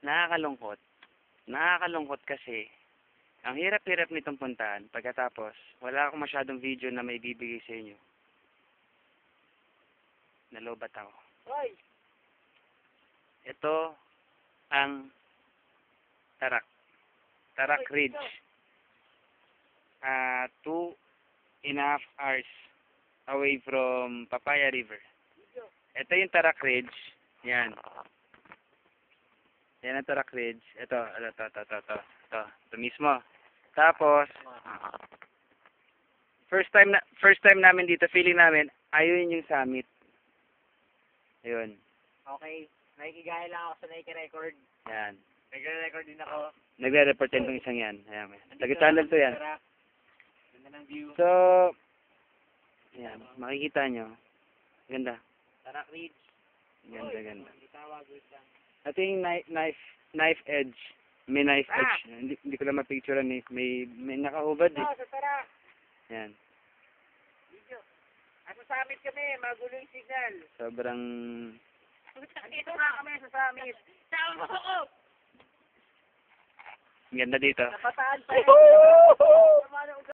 Nakakalungkot. Nakakalungkot kasi, ang hirap-hirap nitong puntahan. Pagkatapos, wala akong masyadong video na may bibigay sa inyo. Nalobat ako. Hoy! Ito ang Tarak. Tarak Ridge. 2.5 hours away from Papaya River. Ito yung Tarak Ridge. Yan. Yan ang Tarak Ridge. Ito mismo. Tapos, first time namin dito, feeling namin, ayun yung summit. Ayun. Okay. Nakikigaya lang ako sa Nike-record. Yan. Nagre-record din ako. Nagre-report din tong isang yan. Ayan. Taga-channel to yan. Ganda ng view. So, yan. Makikita nyo. Ganda. Tarak Ridge. Ganda. Itawag lang. Ito yung knife edge. May knife edge. Hindi ko lang mapicturean eh. May nakahubad eh. Sa Tarak. Yan. Video. Sa summit kami. Magulo yung signal. Sobrang... Dito nga kami sa summit. Sama mo ako! Ganda dito. Napataan pa yun.